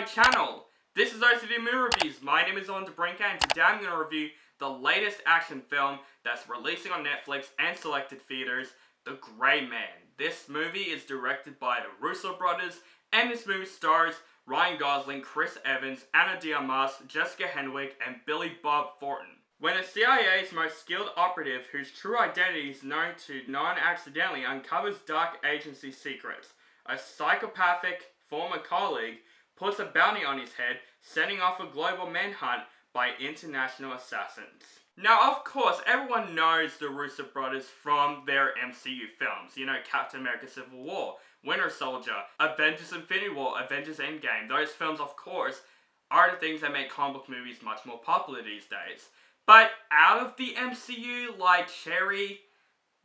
my channel. This is OCD Movie Reviews. My name is Owen DeBrinca, and today I'm going to review the latest action film that's releasing on Netflix and selected theaters, The Gray Man. This movie is directed by the Russo brothers, and this movie stars Ryan Gosling, Chris Evans, Ana de Armas, Jessica Henwick, and Billy Bob Thornton. When the CIA's most skilled operative, whose true identity is known to non-accidentally, uncovers dark agency secrets, a psychopathic former colleague puts a bounty on his head, setting off a global manhunt by international assassins. Now, of course, everyone knows the Russo brothers from their MCU films. You know, Captain America Civil War, Winter Soldier, Avengers Infinity War, Avengers Endgame. Those films, of course, are the things that make comic book movies much more popular these days. But out of the MCU, like Cherry,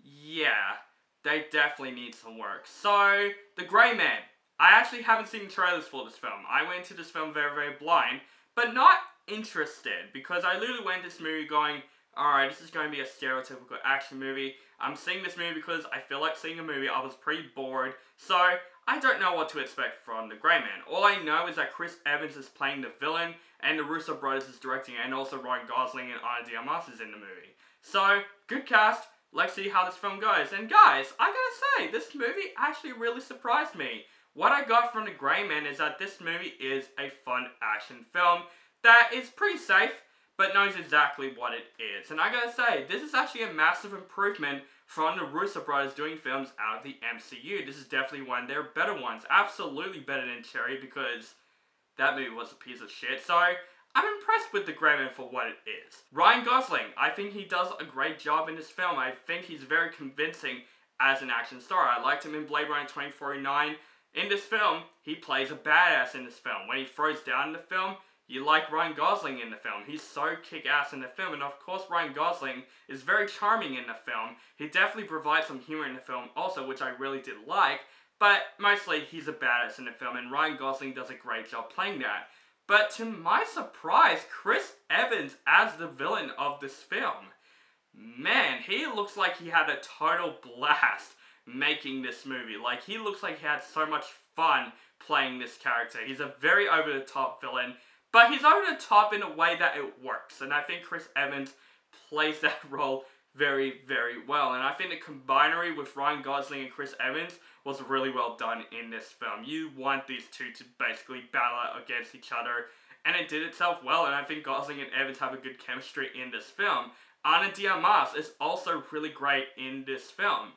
yeah, they definitely need some work. So, The Gray Man. I actually haven't seen trailers for this film. I went into this film very, very blind, but not interested, because I literally went to this movie going, alright, this is going to be a stereotypical action movie. I'm seeing this movie because I feel like seeing a movie. I was pretty bored, so I don't know what to expect from The Gray Man. All I know is that Chris Evans is playing the villain, and the Russo brothers is directing it, and also Ryan Gosling and Ana de Armas is in the movie. So, good cast. Let's see how this film goes. And guys, I gotta say, this movie actually really surprised me. What I got from The Gray Man is that this movie is a fun action film that is pretty safe, but knows exactly what it is. And I gotta say, this is actually a massive improvement from the Russo brothers doing films out of the MCU. This is definitely one of their better ones. Absolutely better than Cherry, because that movie was a piece of shit. So, I'm impressed with The Gray Man for what it is. Ryan Gosling, I think he does a great job in this film. I think he's very convincing as an action star. I liked him in Blade Runner 2049. In this film, he plays a badass in this film. When he throws down in the film, you like Ryan Gosling in the film. He's so kick-ass in the film, and of course Ryan Gosling is very charming in the film. He definitely provides some humor in the film also, which I really did like, but mostly he's a badass in the film, and Ryan Gosling does a great job playing that. But to my surprise, Chris Evans as the villain of this film. Man, he looks like he had a total blast making this movie. Like, he looks like he had so much fun playing this character. He's a very over-the-top villain, but he's over the top in a way that it works. And I think Chris Evans plays that role very, very well. And I think the combinery with Ryan Gosling and Chris Evans was really well done in this film. You want these two to basically battle out against each other, and it did itself well. And I think Gosling and Evans have a good chemistry in this film. Ana de Armas is also really great in this film.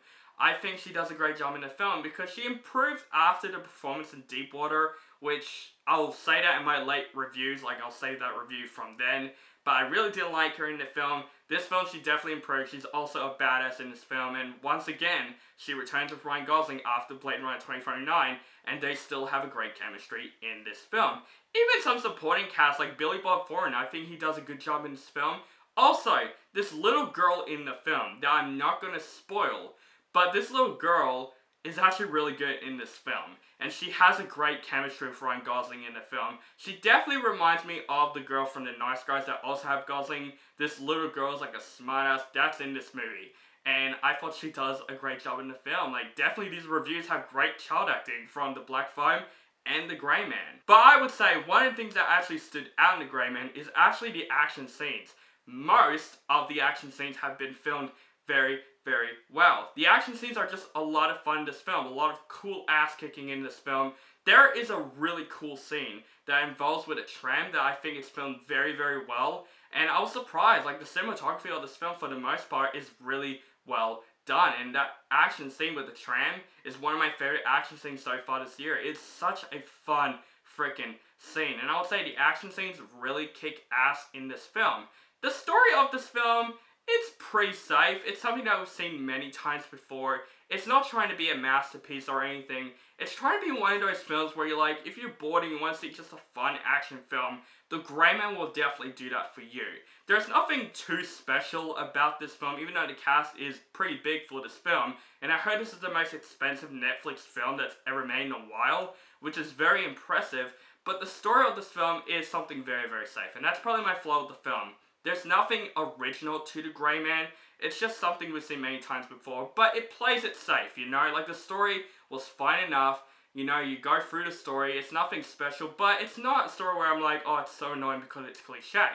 I think she does a great job in the film because she improved after the performance in Deepwater, which I'll say that in my late reviews, like I'll save that review from then. But I really did like her in the film. This film, she definitely improved. She's also a badass in this film. And once again, she returns with Ryan Gosling after Blade Runner 2049, and they still have a great chemistry in this film. Even some supporting cast like Billy Bob Thornton, I think he does a good job in this film. Also, this little girl in the film that I'm not going to spoil, but this little girl is actually really good in this film. And she has a great chemistry with Ryan Gosling in the film. She definitely reminds me of the girl from The Nice Guys that also have Gosling. This little girl is like a smartass that's in this movie. And I thought she does a great job in the film. Like, definitely these reviews have great child acting from The Black Phone and The Gray Man. But I would say one of the things that actually stood out in The Gray Man is actually the action scenes. Most of the action scenes have been filmed very, very well. The action scenes are just a lot of fun in this film. A lot of cool ass kicking in this film. There is a really cool scene that involves with a tram that I think is filmed very, very well. And I was surprised. Like, the cinematography of this film for the most part is really well done. And that action scene with the tram is one of my favorite action scenes so far this year. It's such a fun freaking scene. And I would say the action scenes really kick ass in this film. The story of this film, it's pretty safe. It's something that we've seen many times before. It's not trying to be a masterpiece or anything. It's trying to be one of those films where you're like, if you're bored and you want to see just a fun action film, The Gray Man will definitely do that for you. There's nothing too special about this film, even though the cast is pretty big for this film. And I heard this is the most expensive Netflix film that's ever made in a while, which is very impressive. But the story of this film is something very, very safe. And that's probably my flaw with the film. There's nothing original to The Gray Man. It's just something we've seen many times before, but it plays it safe, you know? Like, the story was fine enough. You know, you go through the story, it's nothing special, but it's not a story where I'm like, oh, it's so annoying because it's cliche.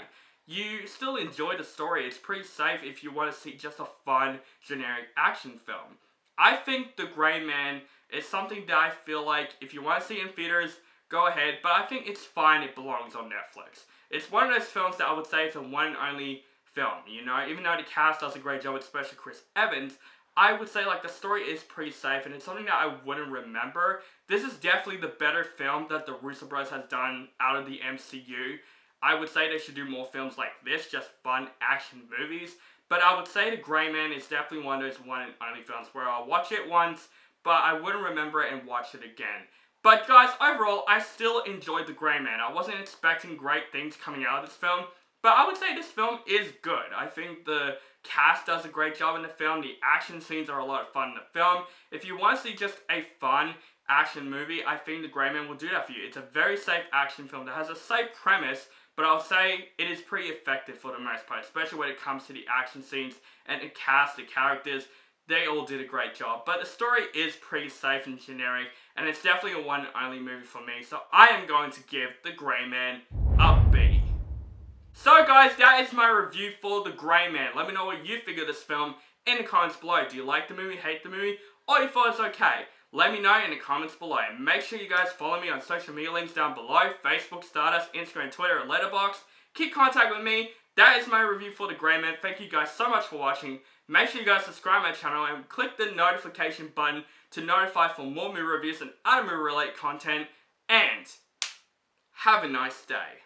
You still enjoy the story. It's pretty safe if you want to see just a fun, generic action film. I think The Grey Man is something that I feel like if you want to see in theaters, go ahead, but I think it's fine, it belongs on Netflix. It's one of those films that I would say it's a one and only film, you know, even though the cast does a great job, especially Chris Evans, I would say like the story is pretty safe and it's something that I wouldn't remember. This is definitely the better film that the Russo brothers has done out of the MCU. I would say they should do more films like this, just fun action movies. But I would say The Grey Man is definitely one of those one and only films where I'll watch it once, but I wouldn't remember it and watch it again. But guys, overall, I still enjoyed The Grey Man. I wasn't expecting great things coming out of this film, but I would say this film is good. I think the cast does a great job in the film. The action scenes are a lot of fun in the film. If you want to see just a fun action movie, I think The Grey Man will do that for you. It's a very safe action film that has a safe premise, but I'll say it is pretty effective for the most part, especially when it comes to the action scenes and the cast, the characters. They all did a great job, but the story is pretty safe and generic, and it's definitely a one and only movie for me, so I am going to give The Grey Man a B. So guys, that is my review for The Grey Man. Let me know what you think of this film in the comments below. Do you like the movie, hate the movie, or you thought it's okay? Let me know in the comments below. And make sure you guys follow me on social media links down below. Facebook, Stardust, Instagram, Twitter, and Letterboxd. Keep contact with me. That is my review for The Grey Man. Thank you guys so much for watching. Make sure you guys subscribe to my channel and click the notification button to notify for more movie reviews and other movie related content. And have a nice day.